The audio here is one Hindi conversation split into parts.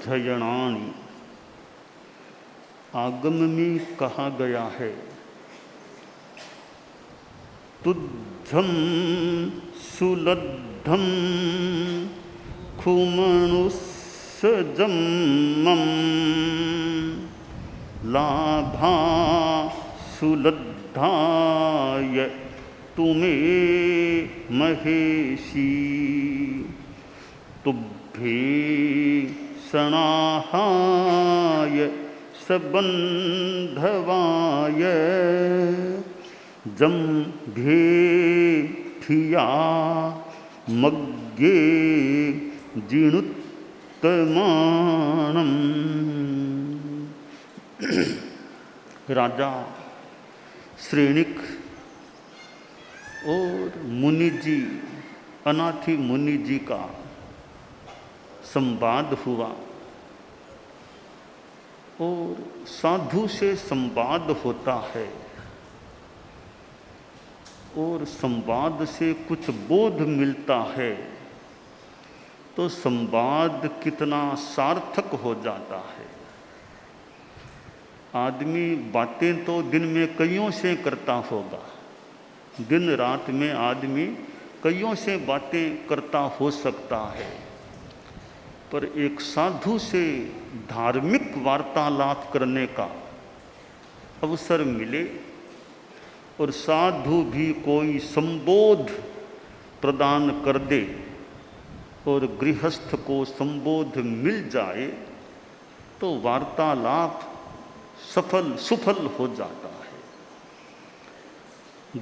सुलद्धयणानि। आगम में कहा गया है तुद्धम सुलद्धम खुमणुस्सजम्मम लाभा सुलद्धाय तुमे महेशी तुभ्ये सणाहाय सबंधवाय जम्भे थिया मग्गे जिणुत्तमाणम। राजा श्रेणिक और मुनि जी, अनाथि मुनि जी का संवाद हुआ और साधु से संवाद होता है और संवाद से कुछ बोध मिलता है तो संवाद कितना सार्थक हो जाता है। आदमी बातें तो दिन में कईयों से करता होगा, दिन रात में आदमी कईयों से बातें करता हो सकता है, पर एक साधु से धार्मिक वार्तालाप करने का अवसर मिले और साधु भी कोई संबोध प्रदान कर दे और गृहस्थ को संबोध मिल जाए तो वार्तालाप सुफल हो जाता है।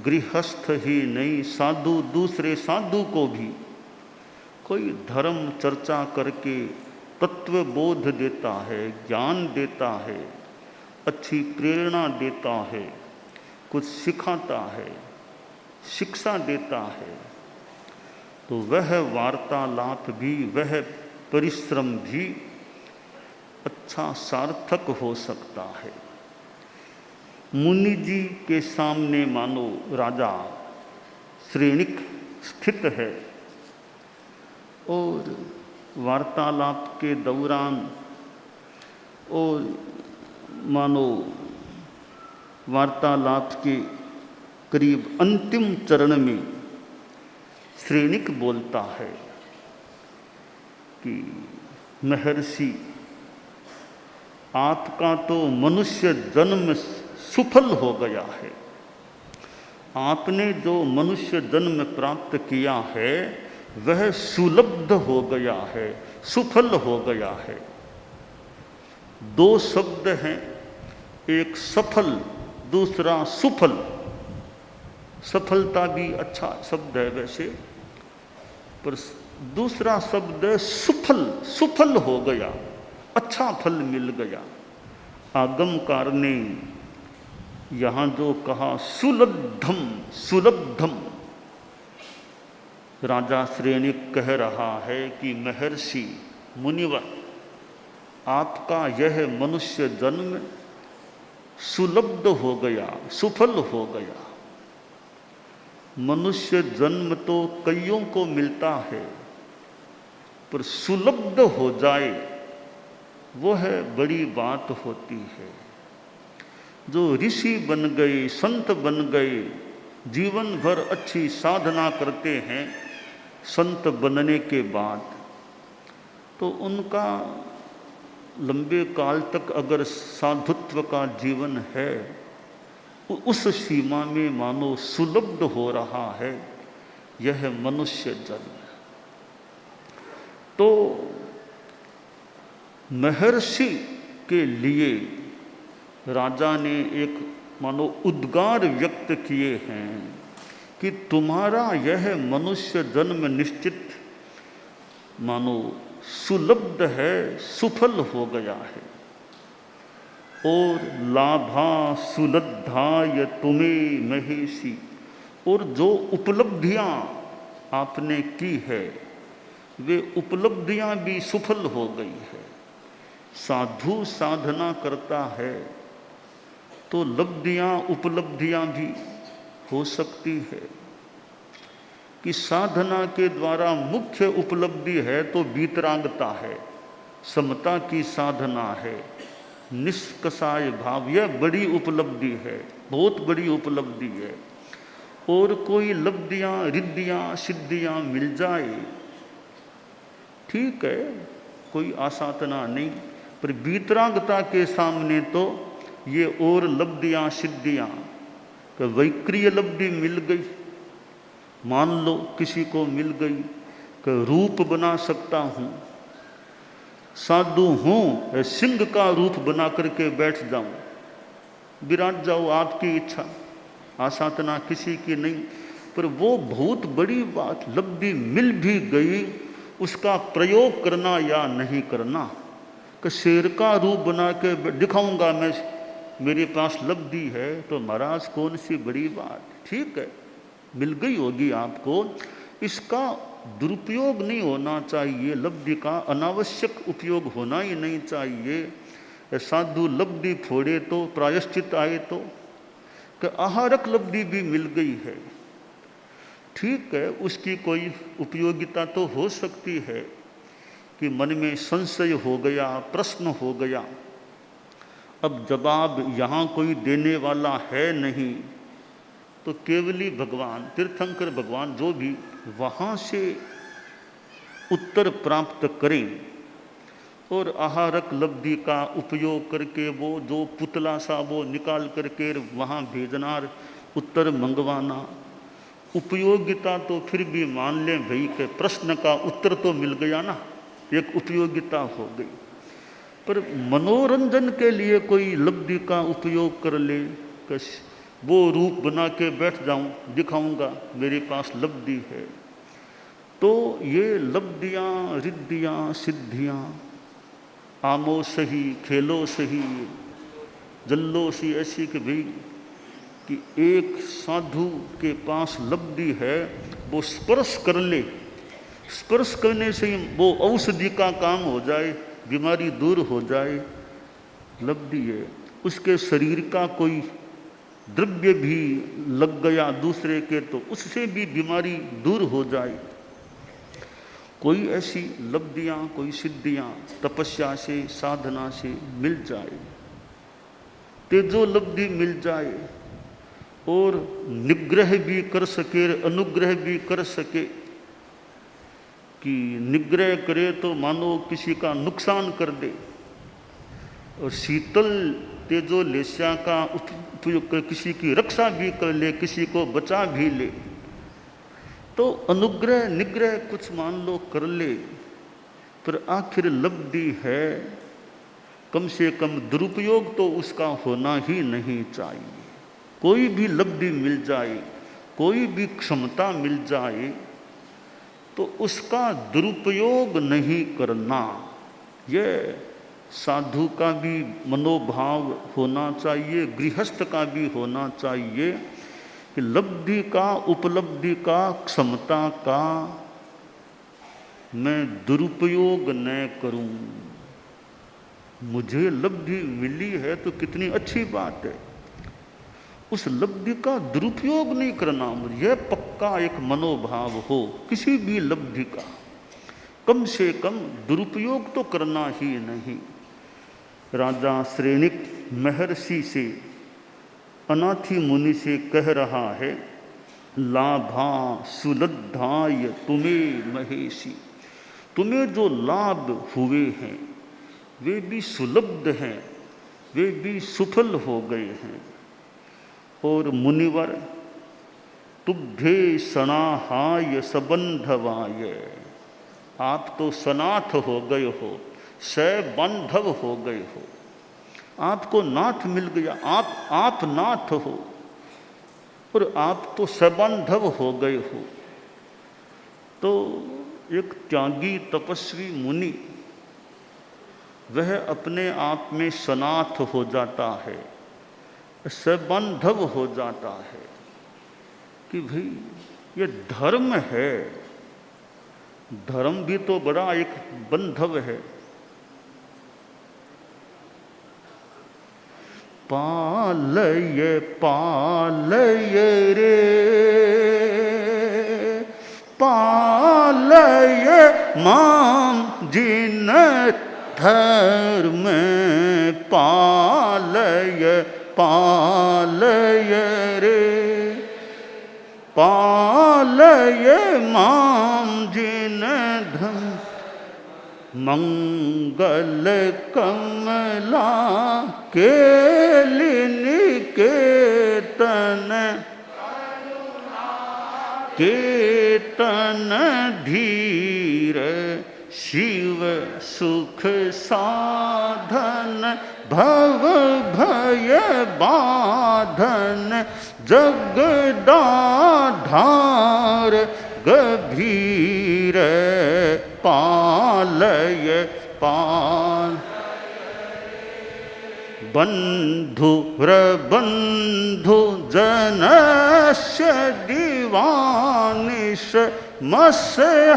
गृहस्थ ही नहीं, साधु दूसरे साधु को भी कोई धर्म चर्चा करके तत्व बोध देता है, ज्ञान देता है, अच्छी प्रेरणा देता है, कुछ सिखाता है, शिक्षा देता है, तो वह वार्तालाप भी, वह परिश्रम भी अच्छा सार्थक हो सकता है। मुनि जी के सामने मानो राजा श्रेणिक स्थित है और वार्तालाप के दौरान और मानो वार्तालाप के करीब अंतिम चरण में श्रेणिक बोलता है कि महर्षि, आपका तो मनुष्य जन्म सुफल हो गया है। आपने जो मनुष्य जन्म प्राप्त किया है वह सुलब्ध हो गया है, सुफल हो गया है। दो शब्द हैं, एक सफल, दूसरा सुफल। सफलता भी अच्छा शब्द है वैसे, पर दूसरा शब्द सुफल, सुफल हो गया, अच्छा फल मिल गया। आगमकार ने यहाँ जो कहा सुलब्धम, सुलब्धम, राजा श्रेणिक कह रहा है कि महर्षि मुनिवर, आपका यह मनुष्य जन्म सुलब्ध हो गया, सुफल हो गया। मनुष्य जन्म तो कईयों को मिलता है, पर सुलब्ध हो जाए वो है बड़ी बात होती है। जो ऋषि बन गए, संत बन गए, जीवन भर अच्छी साधना करते हैं, संत बनने के बाद तो उनका लंबे काल तक अगर साधुत्व का जीवन है, उस सीमा में मानो सुलब्ध हो रहा है यह मनुष्य जन्म। तो महर्षि के लिए राजा ने एक मानो उद्गार व्यक्त किए हैं कि तुम्हारा यह मनुष्य जन्म निश्चित मानो सुलब्ध है, सुफल हो गया है। और लाभा सुलद्धाय तुम्हें महेशी, और जो उपलब्धियां आपने की है वे उपलब्धियां भी सुफल हो गई है। साधु साधना करता है तो लब्धियां, उपलब्धियां भी हो सकती है कि साधना के द्वारा मुख्य उपलब्धि है तो वीतरागता है, समता की साधना है, निष्कषाय भाव, यह बड़ी उपलब्धि है, बहुत बड़ी उपलब्धि है। और कोई लब्धियाँ रिद्धियाँ सिद्धियाँ मिल जाए ठीक है, कोई आसाधना नहीं, पर वीतरागता के सामने तो ये और लब्धियाँ सिद्धियाँ, कि वैक्रिय लब्धि मिल गई, मान लो किसी को मिल गई कि रूप बना सकता हूँ, साधु हूँ, सिंह का रूप बना करके बैठ जाऊँ, विराट जाओ, आपकी इच्छा, आसाधना किसी की नहीं। पर वो बहुत बड़ी बात, लब्धि मिल भी गई, उसका प्रयोग करना या नहीं करना, कि शेर का रूप बना के दिखाऊंगा मैं, मेरे पास लब्धि है, तो महाराज कौन सी बड़ी बात, ठीक है मिल गई होगी आपको, इसका दुरुपयोग नहीं होना चाहिए, लब्धि का अनावश्यक उपयोग होना ही नहीं चाहिए। साधु लब्धि फोड़े तो प्रायश्चित आए तो, कि आहारक लब्धि भी मिल गई है, ठीक है, उसकी कोई उपयोगिता तो हो सकती है कि मन में संशय हो गया, प्रश्न हो गया, अब जवाब यहाँ कोई देने वाला है नहीं, तो केवली भगवान, तीर्थंकर भगवान जो भी, वहाँ से उत्तर प्राप्त करें। और आहारक लब्धि का उपयोग करके वो जो पुतला सा वो निकाल करके वहाँ भेजना, उत्तर मंगवाना, उपयोगिता तो फिर भी मान लें भाई के प्रश्न का उत्तर तो मिल गया ना, एक उपयोगिता हो गई। पर मनोरंजन के लिए कोई लब्धि का उपयोग कर ले, वो रूप बना के बैठ जाऊं, दिखाऊंगा मेरे पास लब्धि है, तो ये लब्धियाँ रिद्धियाँ सिद्धियाँ, आमो सही खेलो सही जल्लो सी, ऐसी कि भाई कि एक साधु के पास लब्धि है, वो स्पर्श कर ले, स्पर्श करने से ही वो औषधि का काम हो जाए, बीमारी दूर हो जाए, लब्धि है। उसके शरीर का कोई द्रव्य भी लग गया दूसरे के, तो उससे भी बीमारी दूर हो जाए। कोई ऐसी लब्धियाँ कोई सिद्धियाँ तपस्या से साधना से मिल जाए, तेजो लब्धि मिल जाए, और निग्रह भी कर सके, अनुग्रह भी कर सके, कि निग्रह करे तो मानो किसी का नुकसान कर दे, और शीतल तेजो लेस्या का उपयोग कर किसी की रक्षा भी कर ले, किसी को बचा भी ले, तो अनुग्रह निग्रह कुछ मान लो कर ले, पर आखिर लब्धि है, कम से कम दुरुपयोग तो उसका होना ही नहीं चाहिए। कोई भी लब्धि मिल जाए, कोई भी क्षमता मिल जाए, तो उसका दुरुपयोग नहीं करना, यह साधु का भी मनोभाव होना चाहिए, गृहस्थ का भी होना चाहिए, कि लब्धि का उपलब्धि का क्षमता का मैं दुरुपयोग न करूं। मुझे लब्धि मिली है तो कितनी अच्छी बात है, उस लब्धि का दुरुपयोग नहीं करना, मुझे यह पक्का एक मनोभाव हो, किसी भी लब्धि का कम से कम दुरुपयोग तो करना ही नहीं। राजा श्रेणिक महर्षि से, अनाथि मुनि से कह रहा है, लाभा सुलद्धाय तुम्हें महेशी, तुम्हें जो लाभ हुए हैं वे भी सुलब्ध हैं, वे भी सुफल हो गए हैं। और मुनिवर तुभ्ये सनाहाय सबंधवाय, आप तो सनाथ हो गए हो, सबंधव हो गए हो, आपको नाथ मिल गया, आप नाथ हो, और आप तो सबंधव हो गए हो। तो एक त्यागी तपस्वी मुनि, वह अपने आप में सनाथ हो जाता है, सबंधव हो जाता है, कि भाई ये धर्म है, धर्म भी तो बड़ा एक बंधव है। पालय पालय रे पालय माम जिन धर्म पालय पालय रे, पालय माम जिन धम मंगल कमला केलिनिकेतन केतन धीर शिव सुख साधन भव भय बाधन जगदाधार गभीर पालय पाल बंधुरबंधु जनस्य दिवानिश मसहायस्य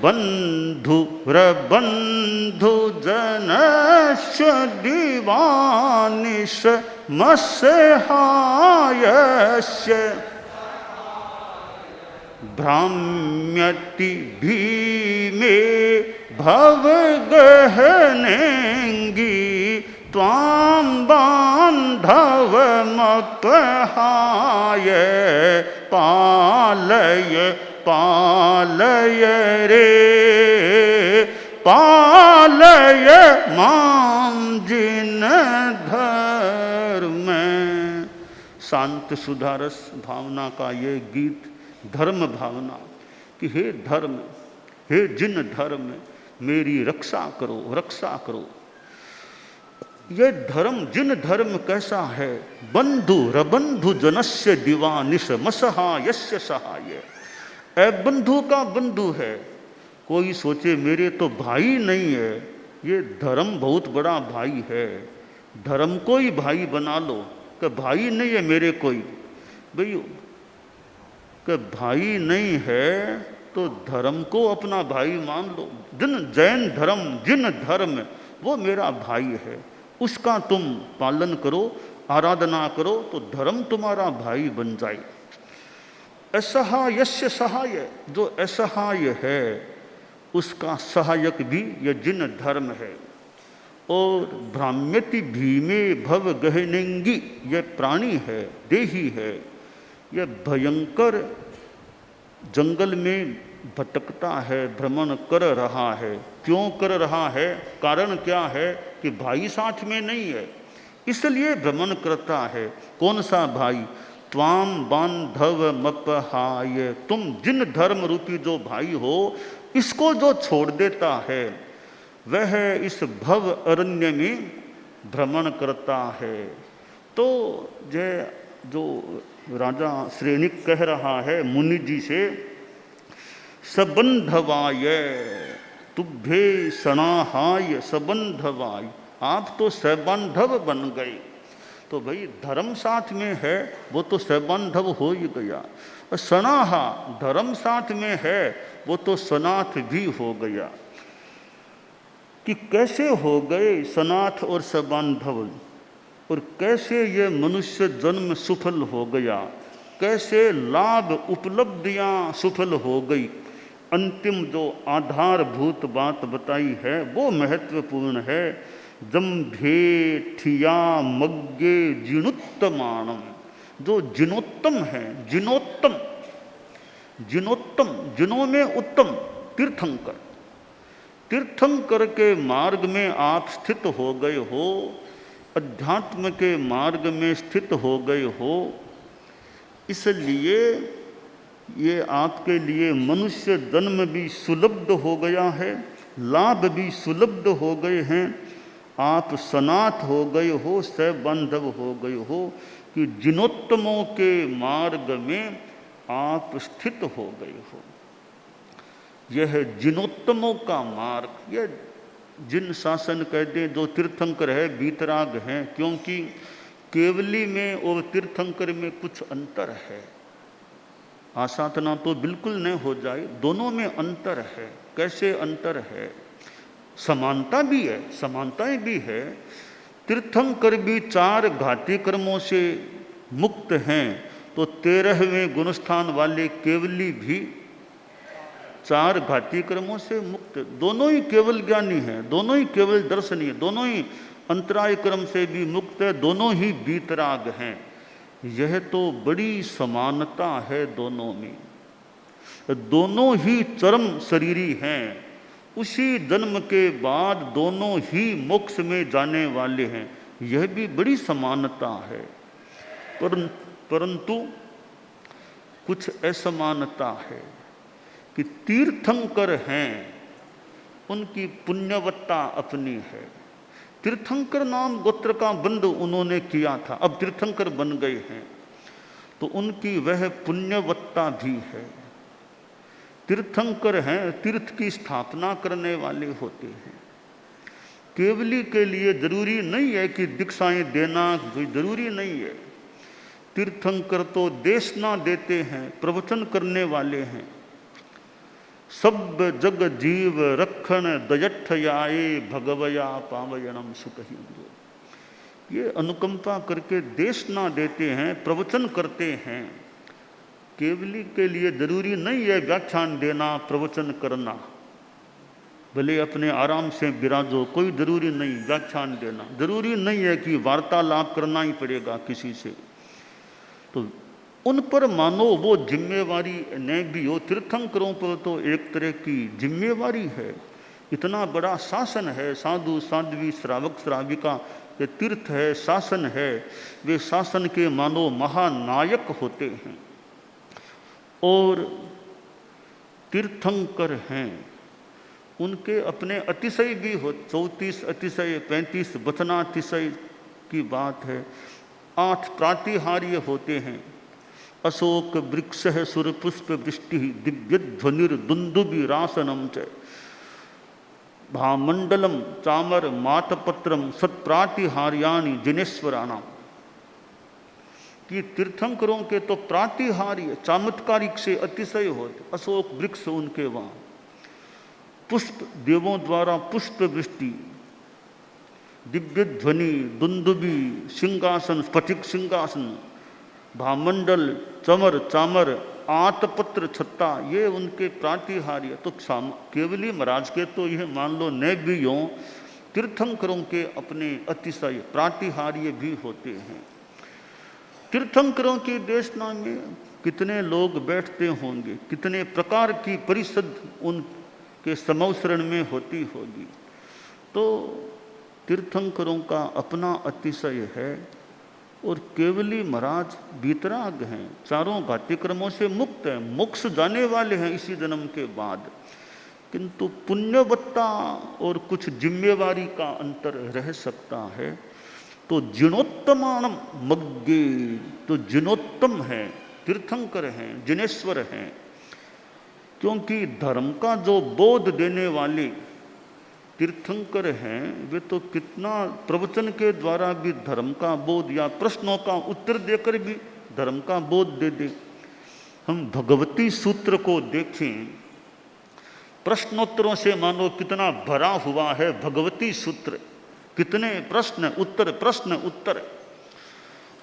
बंधुरबंधु जनस्य दिवानिश मसहायस्य भ्राम्यति भीमे भव गहनेंगी त्वां बांधवमपहाय पालय पालय रे, पालय मां जिन धर्म। शांत सुधारस भावना का ये गीत धर्म भावना कि हे धर्म, हे जिन धर्म मेरी रक्षा करो रक्षा करो। ये धर्म जिन धर्म कैसा है, बंधु रबंधु जनस्य दिवानिश मसहायस्य सहाय। ए बंधु का बंधु है, कोई सोचे मेरे तो भाई नहीं है, ये धर्म बहुत बड़ा भाई है। धर्म को ही भाई बना लो कि भाई नहीं है मेरे कोई, भाई कि भाई नहीं है तो धर्म को अपना भाई मान लो। जिन जैन धर्म जिन धर्म वो मेरा भाई है, उसका तुम पालन करो आराधना करो तो धर्म तुम्हारा भाई बन जाए। असहायस्य सहाय, जो असहाय है उसका सहायक भी यह जिन धर्म है। और भ्राम्यति भीमे भव गहनेंगी, यह प्राणी है देही है, यह भयंकर जंगल में भटकता है भ्रमण कर रहा है। क्यों कर रहा है, कारण क्या है कि भाई साथ में नहीं है इसलिए भ्रमण करता है। कौन सा भाई, त्वाम बांधवमपहाय, तुम जिन धर्म रूपी जो भाई हो इसको जो छोड़ देता है वह इस भव अरण्य में भ्रमण करता है। तो जो राजा श्रेणिक कह रहा है मुनि जी से, सबंधवाय तुभ्ये सनाहाय सबंधवाय, आप तो सबंधव बन गए। तो भाई धर्म साथ में है वो तो सबंधव हो ही गया, और सनाहा धर्म साथ में है वो तो सनाथ भी हो गया। कि कैसे हो गए सनाथ और सबंधव, और कैसे ये मनुष्य जन्म सफल हो गया, कैसे लाभ उपलब्धियां सफल हो गई। अंतिम जो आधारभूत बात बताई है वो महत्वपूर्ण है। जम्भेठिया मग्गे जिनोत्तमाणम, जो जिनोत्तम है, जिनोत्तम जिनोत्तम जिनों में उत्तम, तीर्थंकर, तीर्थंकर के मार्ग में आप स्थित हो गए हो, अध्यात्म के मार्ग में स्थित हो गए हो। इसलिए ये आपके लिए मनुष्य जन्म भी सुलभ हो गया है, लाभ भी सुलभ हो गए हैं। आप सनाथ हो गए हो, सबंधव हो गए हो कि जिनोत्तमों के मार्ग में आप स्थित हो गए हो। यह जिनोत्तमों का मार्ग, यह जिन शासन कहते हैं जो तीर्थंकर है बीतराग हैं, क्योंकि केवली में और तीर्थंकर में कुछ अंतर है। आसाधना तो बिल्कुल न हो जाए, दोनों में अंतर है। कैसे अंतर है, समानता भी है, समानताएं भी है। तीर्थंकर भी 4 घाती कर्मों से मुक्त हैं, तो 13वें गुणस्थान वाले केवली भी चार घाती कर्मों से मुक्त, दोनों ही केवल ज्ञानी हैं, दोनों ही केवल दर्शनीय, दोनों ही अंतराय कर्म से भी मुक्त है, दोनों ही वीतराग हैं। यह तो बड़ी समानता है दोनों में, दोनों ही चरम शरीरी हैं, उसी जन्म के बाद दोनों ही मोक्ष में जाने वाले हैं। यह भी बड़ी समानता है। परंतु कुछ असमानता है कि तीर्थंकर हैं, उनकी पुण्यवत्ता अपनी है। तीर्थंकर नाम गोत्र का बंध उन्होंने किया था, अब तीर्थंकर बन गए हैं, तो उनकी वह पुण्यवत्ता भी है। तीर्थंकर हैं, तीर्थ की स्थापना करने वाले होते हैं। केवली के लिए जरूरी नहीं है कि दीक्षाएं देना जरूरी नहीं है। तीर्थंकर तो देशना देते हैं, प्रवचन करने वाले हैं। सब जग जीव रखण दयठ आए भगवया पावयणम सुखही। ये अनुकंपा करके देशना देते हैं, प्रवचन करते हैं। केवली के लिए जरूरी नहीं है व्याख्यान देना, प्रवचन करना, भले अपने आराम से विराजो, कोई जरूरी नहीं व्याख्यान देना, जरूरी नहीं है कि वार्तालाप करना ही पड़ेगा किसी से। तो उन पर मानो वो जिम्मेवारी न भी हो। तीर्थंकरों पर तो एक तरह की जिम्मेवारी है, इतना बड़ा शासन है, साधु साध्वी श्रावक श्राविका के तीर्थ है, शासन है, वे शासन के मानो महानायक होते हैं। और तीर्थंकर हैं, उनके अपने अतिशय भी हो, 34 अतिशय, 35 वचनातिशय की बात है, 8 प्रातिहार्य होते हैं। अशोक वृक्ष सुर पुष्प वृष्टि दिव्य ध्वनिर दुंदुबी रासनम च भामंडलम चामर मातपत्रम सत्प्रातिहार्यानि जिनेश्वराणाम। कि तीर्थंकरों के तो प्रातिहार्य चमत्कारिक से अतिशय होते, अशोक वृक्ष उनके वहाँ, पुष्प देवों द्वारा पुष्प वृष्टि, दिव्य ध्वनि, दुंदुबी, सिंहासन, स्फटिक सिंहासन, भामंडल, चमर चामर, आतपत्र छत्ता, ये उनके प्रातिहार्य। तो केवली महाराज के तो यह मान लो न भी हों, तीर्थंकरों के अपने अतिशय प्रातिहार्य भी होते हैं। तीर्थंकरों की देशना में कितने लोग बैठते होंगे, कितने प्रकार की परिषद उनके समवसरण में होती होगी। तो तीर्थंकरों का अपना अतिशय है। और केवली महाराज वीतराग हैं, चारों घाती कर्मों से मुक्त हैं, मोक्ष जाने वाले हैं इसी जन्म के बाद। किंतु पुण्यवत्ता और कुछ जिम्मेवारी का अंतर रह सकता है। तो जिनोत्तमानम मग्गे, तो जिनोत्तम है, तीर्थंकर हैं, जिनेश्वर हैं, क्योंकि धर्म का जो बोध देने वाले तीर्थंकर हैं, वे तो कितना प्रवचन के द्वारा भी धर्म का बोध या प्रश्नों का उत्तर देकर भी धर्म का बोध दे दे। हम भगवती सूत्र को देखें, प्रश्नोत्तरों से मानो कितना भरा हुआ है भगवती सूत्र, कितने प्रश्न उत्तर, प्रश्न उत्तर।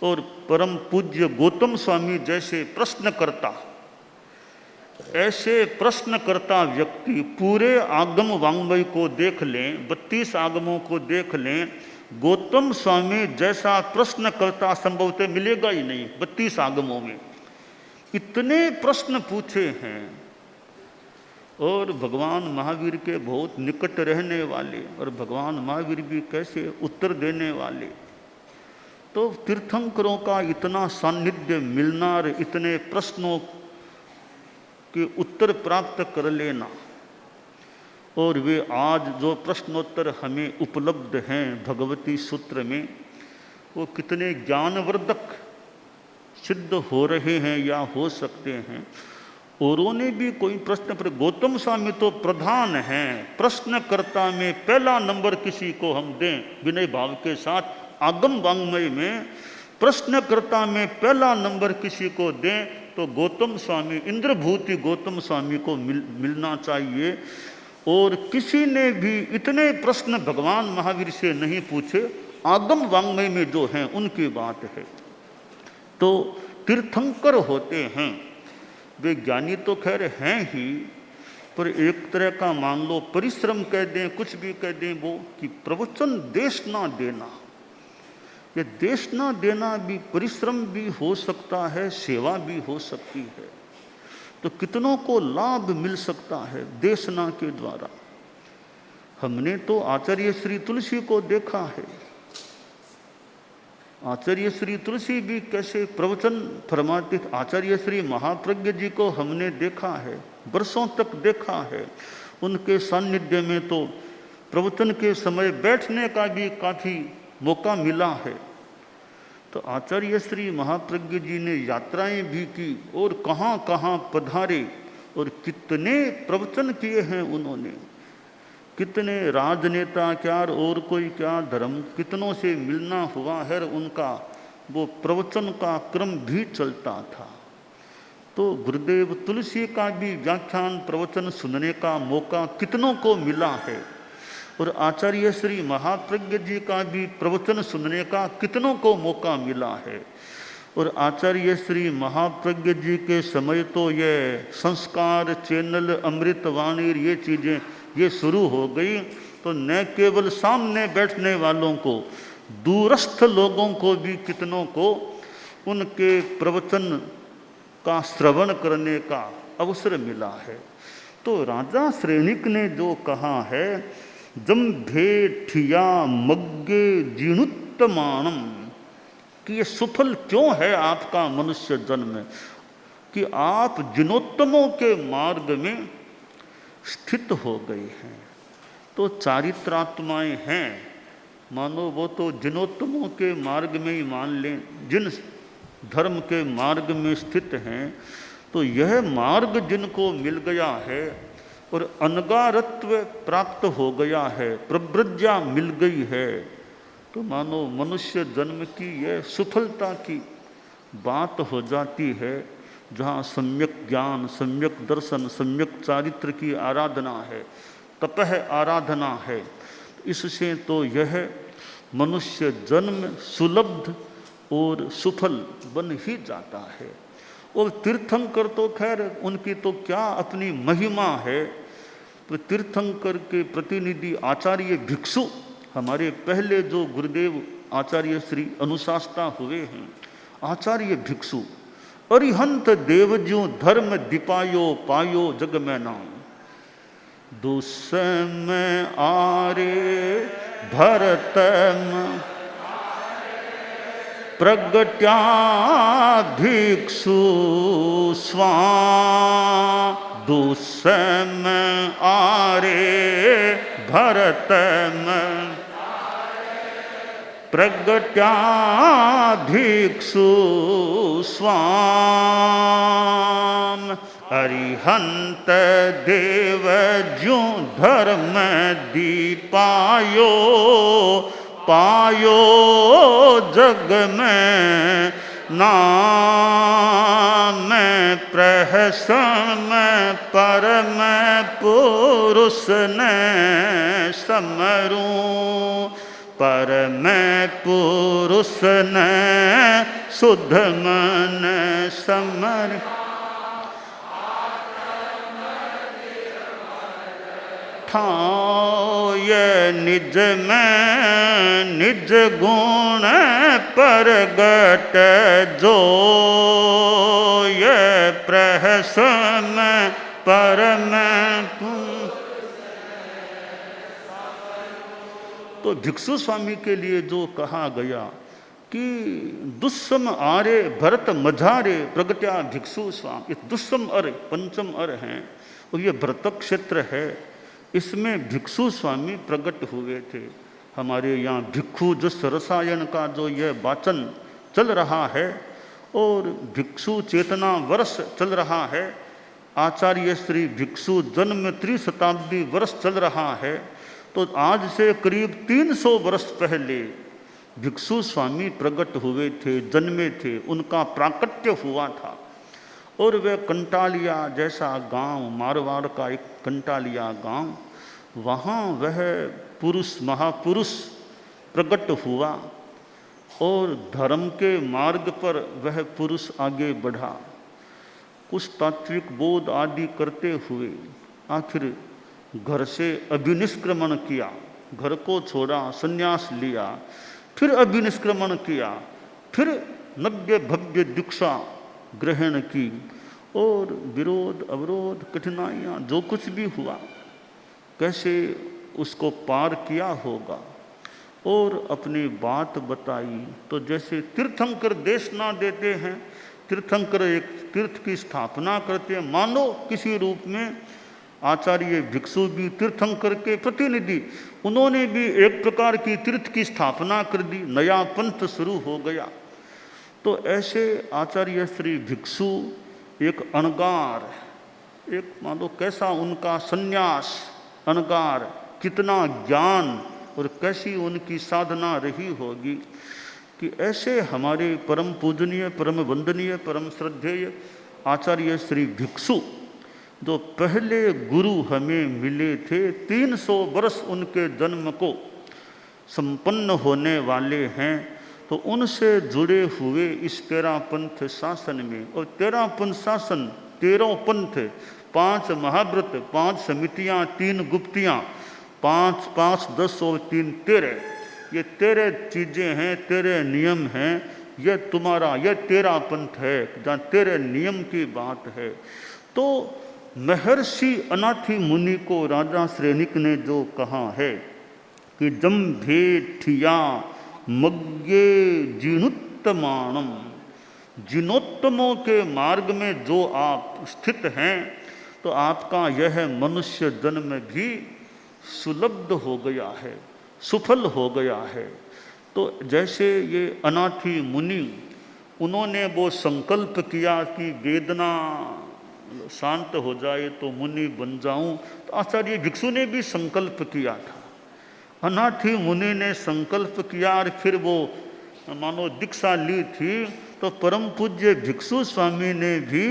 और परम पूज्य गौतम स्वामी जैसे प्रश्नकर्ता, ऐसे प्रश्नकर्ता व्यक्ति पूरे आगम वांग्मय को देख लें, 32 आगमों को देख लें, गौतम स्वामी जैसा प्रश्नकर्ता संभवतः मिलेगा ही नहीं 32 आगमों में। इतने प्रश्न पूछे हैं और भगवान महावीर के बहुत निकट रहने वाले, और भगवान महावीर भी कैसे उत्तर देने वाले। तो तीर्थंकरों का इतना सान्निध्य मिलना और इतने प्रश्नों के उत्तर प्राप्त कर लेना, और वे आज जो प्रश्नोत्तर हमें उपलब्ध हैं भगवती सूत्र में, वो कितने ज्ञानवर्धक सिद्ध हो रहे हैं या हो सकते हैं। औरों ने भी कोई प्रश्न पर, गौतम स्वामी तो प्रधान हैं, प्रश्नकर्ता में पहला नंबर किसी को हम दें विनय भाव के साथ, आगम वांग्मय में प्रश्नकर्ता में पहला नंबर किसी को दें तो गौतम स्वामी, इंद्रभूति गौतम स्वामी को मिलना चाहिए। और किसी ने भी इतने प्रश्न भगवान महावीर से नहीं पूछे, आगम वांग्मय में जो हैं उनकी बात है। तो तीर्थंकर होते हैं वे, ज्ञानी तो खैर हैं ही, पर एक तरह का मान लो परिश्रम कह दें, कुछ भी कह दें, वो कि प्रवचन देश ना देना, ये देश ना देना भी परिश्रम भी हो सकता है, सेवा भी हो सकती है। तो कितनों को लाभ मिल सकता है देशना के द्वारा। हमने तो आचार्य श्री तुलसी को देखा है, आचार्य श्री तुलसी भी कैसे प्रवचन फरमाते थे। आचार्य श्री महाप्रज्ञ जी को हमने देखा है, वर्षों तक देखा है। उनके सानिध्य में तो प्रवचन के समय बैठने का भी काफ़ी मौका मिला है। तो आचार्य श्री महाप्रज्ञ जी ने यात्राएं भी की और कहाँ कहाँ पधारे और कितने प्रवचन किए हैं उन्होंने। कितने राजनेता क्या और कोई क्या धर्म कितनों से मिलना हुआ है, उनका वो प्रवचन का क्रम भी चलता था। तो गुरुदेव तुलसी का भी व्याख्यान प्रवचन सुनने का मौका कितनों को मिला है, और आचार्य श्री महाप्रज्ञ जी का भी प्रवचन सुनने का कितनों को मौका मिला है। और आचार्य श्री महाप्रज्ञ जी के समय तो ये संस्कार चैनल, अमृतवाणी, ये चीज़ें ये शुरू हो गई, तो न केवल सामने बैठने वालों को, दूरस्थ लोगों को भी कितनों को उनके प्रवचन का श्रवण करने का अवसर मिला है। तो राजा श्रेणिक ने जो कहा है, जम्भे ठिया मग्गे जीणुत्तमाणम, कि ये सुफल क्यों है आपका मनुष्य जन्म, कि आप जिनोत्तमों के मार्ग में स्थित हो गए हैं। तो चारित्रात्माएं हैं, मानो वो तो जिनोत्तमों के मार्ग में ही मान लें, जिन धर्म के मार्ग में स्थित हैं। तो यह मार्ग जिनको मिल गया है और अनगारत्व प्राप्त हो गया है, प्रवृज्ञा मिल गई है, तो मानो मनुष्य जन्म की यह सफलता की बात हो जाती है, जहाँ सम्यक ज्ञान, सम्यक दर्शन, सम्यक चारित्र की आराधना है, तपह आराधना है। इससे तो यह मनुष्य जन्म सुलब्ध और सुफल बन ही जाता है। और तीर्थंकर तो खैर उनकी तो क्या अपनी महिमा है। तो तीर्थंकर के प्रतिनिधि आचार्य भिक्षु, हमारे पहले जो गुरुदेव आचार्य श्री अनुशास्ता हुए हैं, आचार्य भिक्षु, अरिहंत देवज्यों धर्म दीपायो पायो जग में नाम, दुस्सम आरे भरतम प्रगट्या भिक्षु स्वा, दुस्सम आरे भरतम प्रगट्या भिक्षु स्वाम, अरिहंत देव ज्यों धर्म दीपायो पायो जग में नाम, प्रहसन परम पुरुष ने समरूं, परम पुरुष ने शुद्ध मन समर, ठाओ ये निज में निज गुण प्रगट जो, ये प्रहसन परम। तो भिक्षु स्वामी के लिए जो कहा गया कि दुस्सम आरे भरत मझारे प्रगट्या भिक्षु स्वाम, ये दुस्सम अर पंचम अर हैं और ये भरत क्षेत्र है, इसमें भिक्षु स्वामी प्रकट हुए थे। हमारे यहाँ भिक्षु जस रसायन का जो यह वाचन चल रहा है और भिक्षु चेतना वर्ष चल रहा है, आचार्य श्री भिक्षु जन्म त्रिशताब्दी वर्ष चल रहा है। तो आज से करीब 300 वर्ष पहले भिक्षु स्वामी प्रकट हुए थे, जन्मे थे, उनका प्राकट्य हुआ था। और वह कंटालिया जैसा गांव, मारवाड़ का एक कंटालिया गांव, वहाँ वह पुरुष महापुरुष प्रकट हुआ और धर्म के मार्ग पर वह पुरुष आगे बढ़ा, कुछ तात्विक बोध आदि करते हुए आखिर घर से अभिनिष्क्रमण किया, घर को छोड़ा, संन्यास लिया, फिर अभिनिष्क्रमण किया, फिर नव्य भव्य दीक्षा ग्रहण की, और विरोध अवरोध कठिनाइयाँ जो कुछ भी हुआ कैसे उसको पार किया होगा, और अपनी बात बताई। तो जैसे तीर्थंकर देश ना देते हैं, तीर्थंकर एक तीर्थ की स्थापना करते हैं, मानो किसी रूप में आचार्य भिक्षु भी तीर्थंकर के प्रतिनिधि, उन्होंने भी एक प्रकार की तीर्थ की स्थापना कर दी, नया पंथ शुरू हो गया। तो ऐसे आचार्य श्री भिक्षु एक अणगार, एक मानो कैसा उनका सन्यास, अणगार, कितना ज्ञान और कैसी उनकी साधना रही होगी कि ऐसे हमारे परम पूजनीय, परम वंदनीय, परम श्रद्धेय आचार्य श्री भिक्षु जो पहले गुरु हमें मिले थे, 300 वर्ष उनके जन्म को संपन्न होने वाले हैं। तो उनसे जुड़े हुए इस 13 पंथ शासन में, और 13 पंथ शासन 13 पंथ, 5 महाव्रत, 5 समितियाँ, 3 गुप्तियाँ, 5 5 10 और 3 13, ये 13 चीज़ें हैं, 13 नियम हैं। यह तुम्हारा, यह 13 पंथ है जहाँ 13 नियम की बात है। तो महर्षि अनाथि मुनि को राजा श्रेनिक ने जो कहा है कि जम्भेठिया मग्गे जिनोत्तमाणम, जिनोत्तमों के मार्ग में जो आप स्थित हैं, तो आपका यह मनुष्य जन्म भी सुलब्ध हो गया है, सुफल हो गया है। तो जैसे ये अनाथि मुनि, उन्होंने वो संकल्प किया कि वेदना शांत हो जाए तो मुनि बन जाऊं, तो आचार्य भिक्षु ने भी संकल्प किया था। अनाथि मुनि ने संकल्प किया और फिर वो मानो दीक्षा ली थी। तो परम पूज्य भिक्षु स्वामी ने भी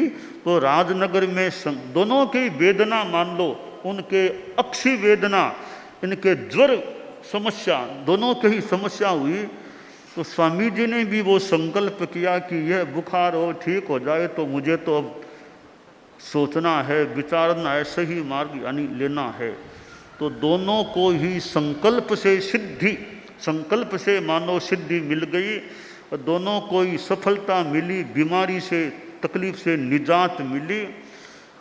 वो राजनगर में दोनों की वेदना मान लो, उनके अक्षी वेदना, इनके ज्वर समस्या, दोनों की ही समस्या हुई। तो स्वामी जी ने भी वो संकल्प किया कि यह बुखार और ठीक हो जाए तो मुझे तो अब सोचना है, विचारना है, सही मार्ग यानी लेना है। तो दोनों को ही संकल्प से सिद्धि, संकल्प से मानो सिद्धि मिल गई, और दोनों को ही सफलता मिली, बीमारी से, तकलीफ से निजात मिली।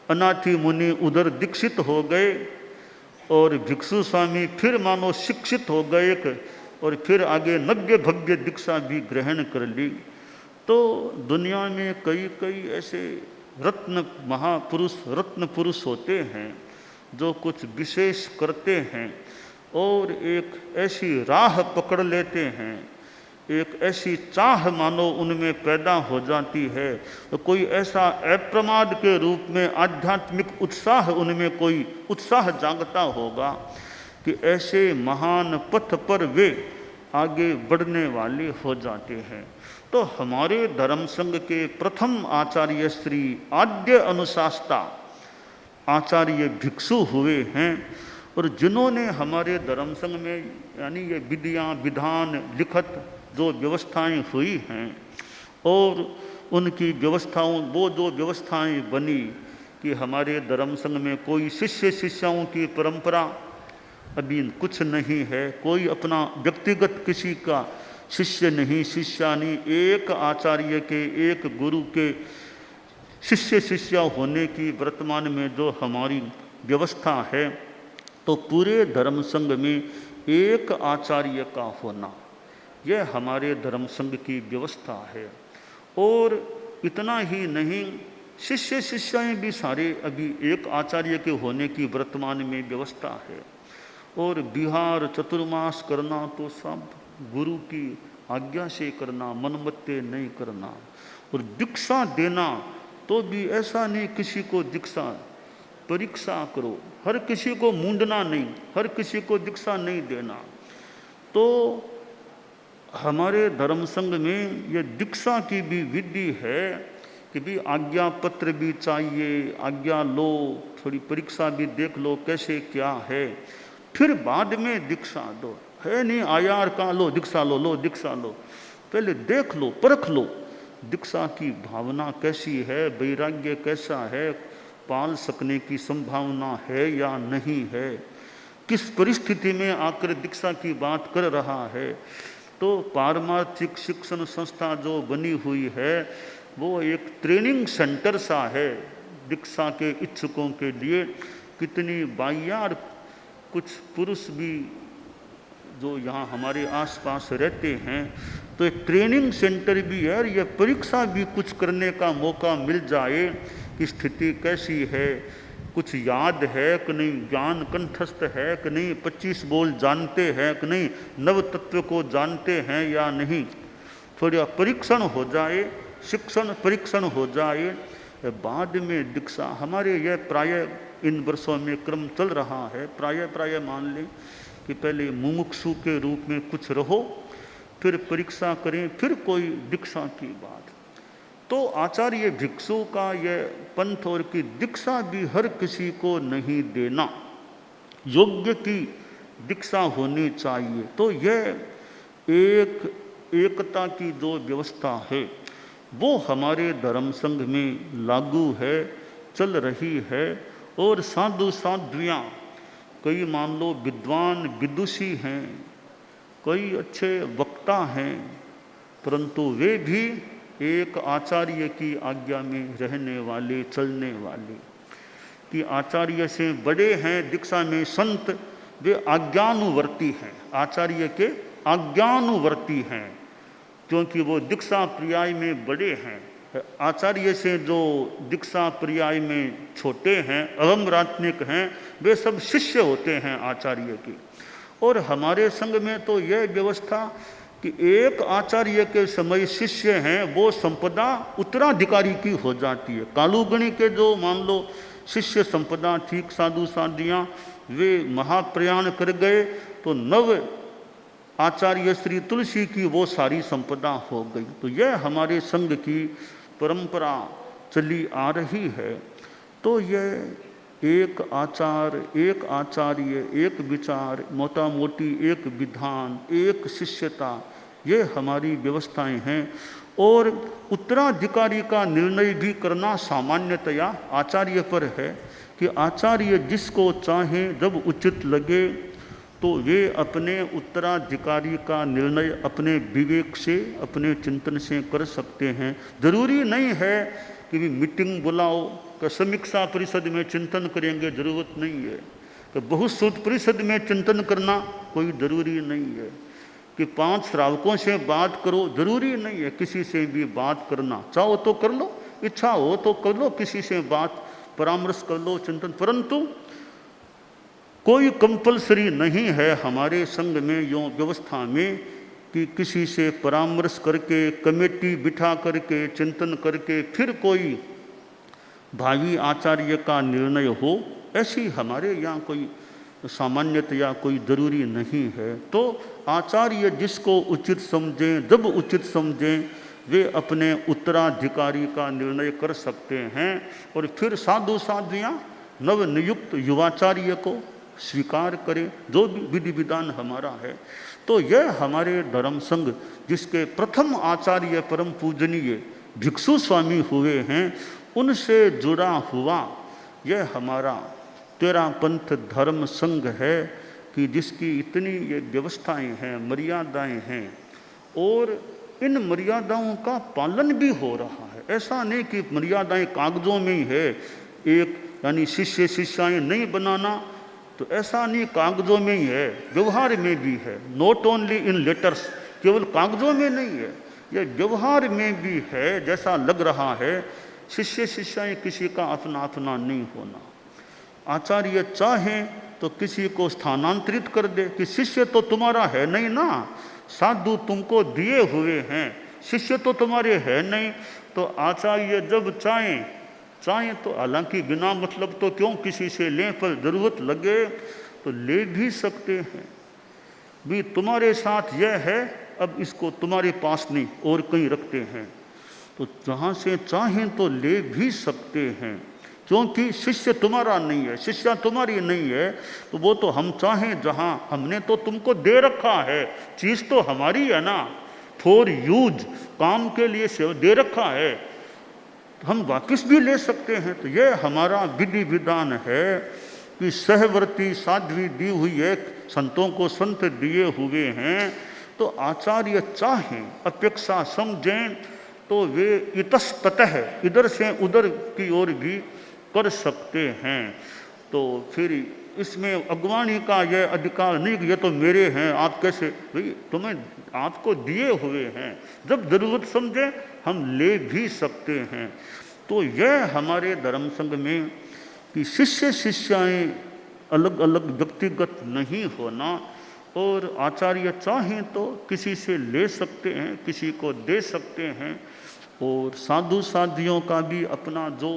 अनाथि मुनि उधर दीक्षित हो गए और भिक्षु स्वामी फिर मानो शिक्षित हो गए, और फिर आगे नव्य भव्य दीक्षा भी ग्रहण कर ली। तो दुनिया में कई कई ऐसे रत्न महापुरुष, रत्न पुरुष होते हैं जो कुछ विशेष करते हैं और एक ऐसी राह पकड़ लेते हैं, एक ऐसी चाह मानो उनमें पैदा हो जाती है। तो कोई ऐसा अप्रमाद के रूप में आध्यात्मिक उत्साह, उनमें कोई उत्साह जागता होगा कि ऐसे महान पथ पर वे आगे बढ़ने वाले हो जाते हैं। तो हमारे धर्म संघ के प्रथम आचार्य श्री आद्य अनुशास्ता आचार्य भिक्षु हुए हैं, और जिन्होंने हमारे धर्म संघ में यानी ये विधियाँ, विधान, लिखत जो व्यवस्थाएं हुई हैं, और उनकी व्यवस्थाओं, वो जो व्यवस्थाएं बनी कि हमारे धर्म संघ में कोई शिष्य शिष्याओं की परंपरा अभी कुछ नहीं है, कोई अपना व्यक्तिगत किसी का शिष्य नहीं, शिष्या नहीं, एक आचार्य के, एक गुरु के शिष्य शिष्या होने की वर्तमान में जो हमारी व्यवस्था है। तो पूरे धर्म संघ में एक आचार्य का होना, यह हमारे धर्म संघ की व्यवस्था है। और इतना ही नहीं, शिष्य शिष्याएं भी सारे अभी एक आचार्य के होने की वर्तमान में व्यवस्था है। और विहार चतुर्मास करना तो सब गुरु की आज्ञा से करना, मनमत्ते नहीं करना। और दीक्षा देना तो भी ऐसा नहीं किसी को दीक्षा परीक्षा करो, हर किसी को मूंढना नहीं, हर किसी को दीक्षा नहीं देना। तो हमारे धर्म संघ में ये दीक्षा की भी विधि है कि भी आज्ञा पत्र भी चाहिए, आज्ञा लो, थोड़ी परीक्षा भी देख लो कैसे क्या है, फिर बाद में दीक्षा दो। है नहीं आयार का लो दीक्षा लो दीक्षा लो, पहले देख लो, परख लो दीक्षा की भावना कैसी है, वैराग्य कैसा है, पाल सकने की संभावना है या नहीं है, किस परिस्थिति में आकर दीक्षा की बात कर रहा है। तो पारमार्थिक शिक्षण संस्था जो बनी हुई है वो एक ट्रेनिंग सेंटर सा है दीक्षा के इच्छुकों के लिए। कितनी बायार कुछ पुरुष भी जो यहाँ हमारे आसपास रहते हैं, तो एक ट्रेनिंग सेंटर भी है और ये परीक्षा भी कुछ करने का मौका मिल जाए कि स्थिति कैसी है, कुछ याद है कि नहीं, ज्ञान कंठस्थ है कि नहीं, 25 बोल जानते हैं कि नहीं, नव तत्व को जानते हैं या नहीं, थोड़ा परीक्षण हो जाए, शिक्षण परीक्षण हो जाए, बाद में दीक्षा। हमारे यह प्राय इन वर्षों में क्रम चल रहा है। प्राय मान लें कि पहले मुमुक्षु के रूप में कुछ रहो, फिर परीक्षा करें, फिर कोई दीक्षा की बात। तो आचार्य भिक्षु का यह पंथ और की दीक्षा भी हर किसी को नहीं देना, योग्य की दीक्षा होनी चाहिए। तो यह एकता की जो व्यवस्था है वो हमारे धर्म संघ में लागू है, चल रही है। और साधु साध्वियाँ, कई मान लो विद्वान विदुषी हैं, कई अच्छे वक्ता हैं, परंतु वे भी एक आचार्य की आज्ञा में रहने वाले, चलने वाले, कि आचार्य से बड़े हैं दीक्षा में संत, वे आज्ञानुवर्ती हैं, आचार्य के आज्ञानुवर्ती हैं, क्योंकि वो दीक्षा पर्याय में बड़े हैं। आचार्य से जो दीक्षा पर्याय में छोटे हैं, अवमरात्मिक हैं, वे सब शिष्य होते हैं आचार्य की। और हमारे संघ में तो यह व्यवस्था कि एक आचार्य के समय शिष्य हैं वो संपदा उत्तराधिकारी की हो जाती है। कालुगणी के जो मान लो शिष्य संपदा ठीक साधु साधियाँ वे महाप्रयाण कर गए तो नव आचार्य श्री तुलसी की वो सारी संपदा हो गई। तो यह हमारे संघ की परंपरा चली आ रही है। तो यह एक आचार, एक आचार्य, एक विचार, मोटा मोटी एक विधान, एक शिष्यता, ये हमारी व्यवस्थाएं हैं। और उत्तराधिकारी का निर्णय भी करना सामान्यतया आचार्य पर है कि आचार्य जिसको चाहे जब उचित लगे तो वे अपने उत्तराधिकारी का निर्णय अपने विवेक से, अपने चिंतन से कर सकते हैं। जरूरी नहीं है कि भी मीटिंग बुलाओ कि समीक्षा परिषद में चिंतन करेंगे, जरूरत नहीं है कि बहुश्रुत परिषद में चिंतन करना कोई ज़रूरी नहीं है कि 5 श्रावकों से बात करो, जरूरी नहीं है किसी से भी बात करना। चाहो तो कर लो, इच्छा हो तो कर लो, किसी से बात परामर्श कर लो, चिंतन, परंतु कोई कंपलसरी नहीं है हमारे संघ में यो व्यवस्था में कि किसी से परामर्श करके, कमेटी बिठा करके, चिंतन करके फिर कोई भावी आचार्य का निर्णय हो, ऐसी हमारे यहाँ कोई सामान्यतया कोई ज़रूरी नहीं है। तो आचार्य जिसको उचित समझें, जब उचित समझें, वे अपने उत्तराधिकारी का निर्णय कर सकते हैं। और फिर साधु साध्वियाँ नवनियुक्त युवाचार्य को स्वीकार करें, जो भी विधि विधान हमारा है। तो यह हमारे धर्म संघ जिसके प्रथम आचार्य परम पूजनीय भिक्षु स्वामी हुए हैं, उनसे जुड़ा हुआ यह हमारा तेरा पंथ धर्म संघ है कि जिसकी इतनी ये व्यवस्थाएं हैं, मर्यादाएं हैं, और इन मर्यादाओं का पालन भी हो रहा है। ऐसा नहीं कि मर्यादाएं कागजों में ही है, एक यानी शिष्य शिष्याएं नहीं बनाना, तो ऐसा नहीं, कागजों में ही है, व्यवहार में भी है। नॉट ओनली इन लेटर्स, केवल कागजों में नहीं है, यह व्यवहार में भी है। जैसा लग रहा है शिष्य शिष्याएं किसी का अपना अपना नहीं होना। आचार्य चाहे तो किसी को स्थानांतरित कर दे कि शिष्य तो तुम्हारा है नहीं ना, साधु तुमको दिए हुए हैं, शिष्य तो तुम्हारे है नहीं। तो आचार्य जब चाहें तो, हालांकि बिना मतलब तो क्यों किसी से लें, पर जरूरत लगे तो ले भी सकते हैं। भी तुम्हारे साथ यह है, अब इसको तुम्हारे पास नहीं और कहीं रखते हैं, तो जहाँ से चाहें तो ले भी सकते हैं, क्योंकि शिष्य तुम्हारा नहीं है, शिष्या तुम्हारी नहीं है। तो वो तो हम चाहें जहाँ, हमने तो तुमको दे रखा है, चीज़ तो हमारी है ना, फॉर यूज, काम के लिए से दे रखा है। तो हम वापस भी ले सकते हैं। तो ये हमारा विधि विधान है कि सहवर्ती साध्वी दी हुई है, संतों को संत दिए हुए हैं, तो आचार्य चाहें, अपेक्षा समझें तो वे इतस्ततः इधर से उधर की ओर भी कर सकते हैं। तो फिर इसमें अगवानी का यह अधिकार नहीं कि ये तो मेरे हैं, आप कैसे, भाई तुम्हें आपको दिए हुए हैं, जब जरूरत समझे हम ले भी सकते हैं। तो यह हमारे धर्म संघ में कि शिष्य शिष्याएं अलग अलग व्यक्तिगत नहीं होना, और आचार्य चाहें तो किसी से ले सकते हैं, किसी को दे सकते हैं। और साधु साधियों का भी अपना जो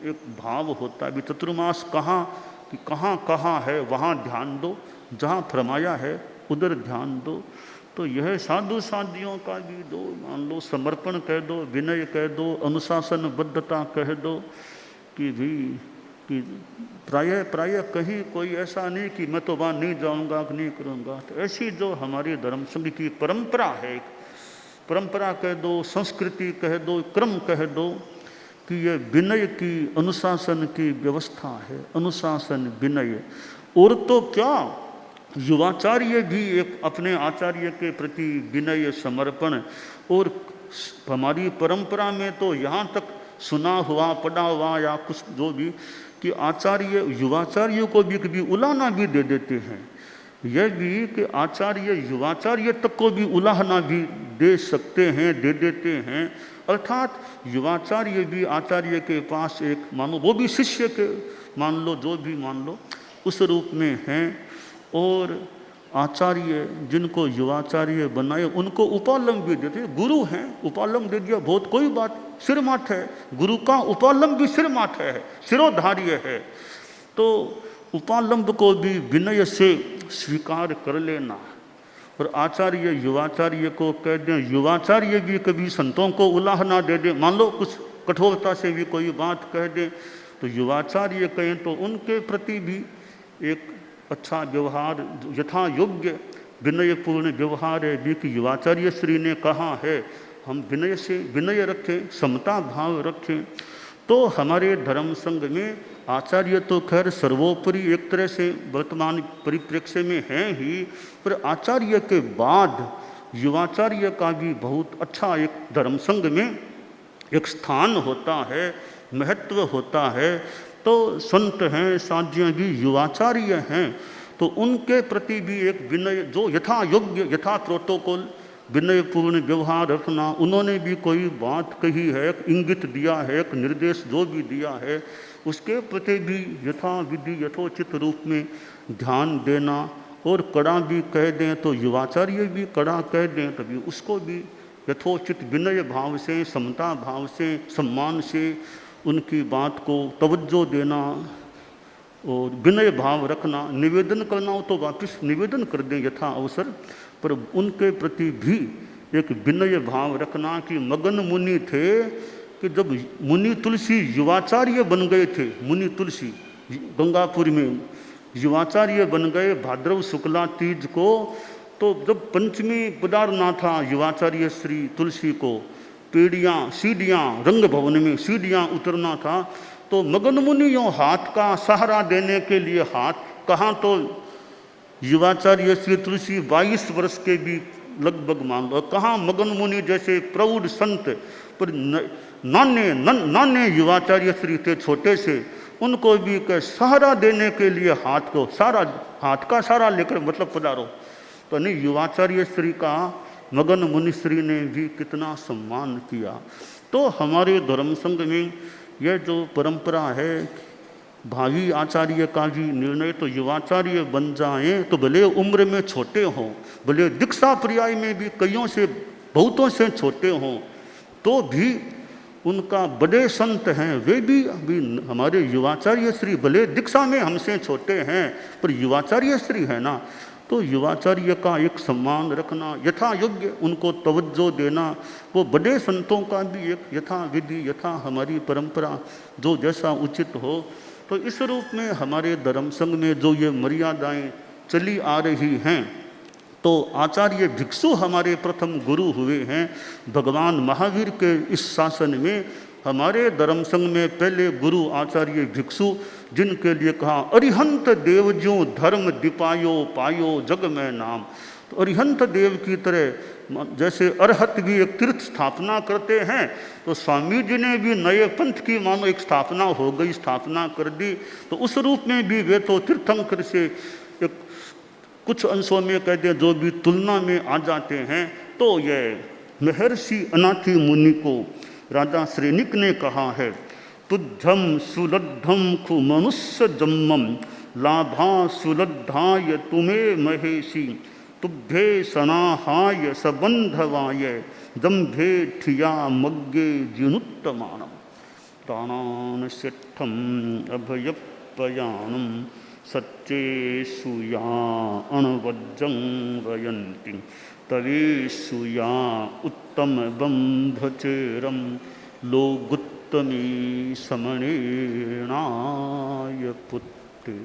एक भाव होता है, भी चतुर्मास कहाँ कि कहाँ है वहाँ ध्यान दो, जहाँ फरमाया है उधर ध्यान दो। तो यह साधु साधियों का भी दो, मान लो समर्पण कह दो, विनय कह दो, अनुशासनबद्धता कह दो, कि भी कि प्राय कहीं कोई ऐसा नहीं कि मैं तो वहाँ नहीं जाऊँगा, नहीं करूँगा। तो ऐसी जो हमारी धर्म संघ की परंपरा है, परंपरा कह दो, संस्कृति कह दो, क्रम कह दो, कि ये विनय की, अनुशासन की व्यवस्था है, अनुशासन विनय। और तो क्या, युवाचार्य भी एक अपने आचार्य के प्रति विनय समर्पण। और हमारी परंपरा में तो यहाँ तक सुना हुआ पढ़ा हुआ या कुछ जो भी, कि आचार्य युवाचार्य को भी कभी उलाहना भी दे देते हैं। यह भी कि आचार्य युवाचार्य तक को भी उलाहना भी दे सकते हैं, दे देते हैं। अर्थात युवाचार्य भी आचार्य के पास एक मानो, वो भी शिष्य के मान लो, जो भी मान लो उस रूप में हैं। और आचार्य जिनको युवाचार्य बनाए उनको उपालम भी देते, गुरु हैं, उपालम दे दिया, बहुत कोई बात, सिर माथ है, गुरु का उपालम भी सिर माथ है, सिरोधार्य है। तो उपालंब को भी विनय से स्वीकार कर लेना। और आचार्य युवाचार्य को कह दें, युवाचार्य भी कभी संतों को उलाहना दे दे, मान लो कुछ कठोरता से भी कोई बात कह दे, तो युवाचार्य कहें तो उनके प्रति भी एक अच्छा व्यवहार, यथा योग्य विनयपूर्ण व्यवहार है भी कि युवाचार्य श्री ने कहा है, हम विनय से विनय रखें, समता भाव रखें। तो हमारे धर्म संघ में आचार्य तो खैर सर्वोपरि एक तरह से वर्तमान परिप्रेक्ष्य में है ही, पर आचार्य के बाद युवाचार्य का भी बहुत अच्छा एक धर्म संघ में एक स्थान होता है, महत्व होता है। तो संत हैं, साध्य भी युवाचार्य हैं, तो उनके प्रति भी एक विनय, जो यथा योग्य, यथा प्रोटोकॉल विनयपूर्ण व्यवहार रखना। उन्होंने भी कोई बात कही है, एक इंगित दिया है, एक निर्देश जो भी दिया है, उसके प्रति भी यथा विधि यथोचित रूप में ध्यान देना। और कड़ा भी कह दें तो युवाचार्य भी कड़ा कह दें तभी उसको भी यथोचित विनय भाव से, समता भाव से, सम्मान से उनकी बात को तवज्जो देना और विनय भाव रखना। निवेदन करना हो तो वापस निवेदन कर दें यथा अवसर, पर उनके प्रति भी एक विनय भाव रखना। कि मगन मुनि थे कि जब मुनि तुलसी युवाचार्य बन गए थे, मुनि तुलसी गंगापुर में युवाचार्य बन गए भाद्रव शुक्ला तीज को, तो जब पंचमी पधारना था युवाचार्य श्री तुलसी को, पीढ़ियाँ सीढ़ियाँ रंग भवन में सीढ़ियाँ उतरना था, तो मगन मुनि यों हाथ का सहारा देने के लिए, हाथ कहाँ तो युवाचार्य श्री तुलसी 22 वर्ष के भी लगभग मान लो, कहाँ मगन मुनि जैसे प्रौढ़ संत, पर नाने युवाचार्य श्री थे छोटे से, उनको भी के सहारा देने के लिए हाथ को सारा, हाथ का सहारा लेकर मतलब पधारो। तो नहीं, युवाचार्य श्री का मगन मुनि श्री ने भी कितना सम्मान किया। तो हमारे धर्म संघ में यह जो परंपरा है, भावी आचार्य का भी निर्णय तो युवाचार्य बन जाएं, तो भले उम्र में छोटे हों, भले दीक्षा पर्याय में भी कईयों से बहुतों से छोटे हों, तो भी उनका बड़े संत हैं, वे भी हमारे युवाचार्य श्री भले दीक्षा में हमसे छोटे हैं, पर युवाचार्य श्री है ना, तो युवाचार्य का एक सम्मान रखना, यथा योग्य उनको तवज्जो देना। वो बड़े संतों का भी एक यथा विधि, यथा हमारी परंपरा जो जैसा उचित हो। तो इस रूप में हमारे धर्म संघ में जो ये मर्यादाएं चली आ रही हैं, तो आचार्य भिक्षु हमारे प्रथम गुरु हुए हैं। भगवान महावीर के इस शासन में हमारे धर्म संघ में पहले गुरु आचार्य भिक्षु जिनके लिए कहा अरिहंत देव ज्यों धर्म दीपायो पायो जग में नाम। तो अरिहंत देव की तरह जैसे अरहत भी एक तीर्थ स्थापना करते हैं, तो स्वामी जी ने भी नए पंथ की मानो एक स्थापना हो गई, स्थापना कर दी। तो उस रूप में भी वे तो तीर्थंकर से एक कुछ अंशों में कहते हैं जो भी तुलना में आ जाते हैं। तो यह महर्षि अनाथि मुनि को राजा श्रेनिक ने कहा है, तुद्धम सुलद्धम खु मनुष्य जन्मम लाभा सुलद्धाय तुम्हें महेशी तुभ्ये सनाहाय सबंधवाय दम्भे ठिया मग्गे जिनुत्तमानम दानान सेठम अभयपयानम सच्चे सुया अणवज्जं वयन्ति तवे सुया उत्तम बंभचेरम लोगुत्तमी समणेनाय पुत्ते।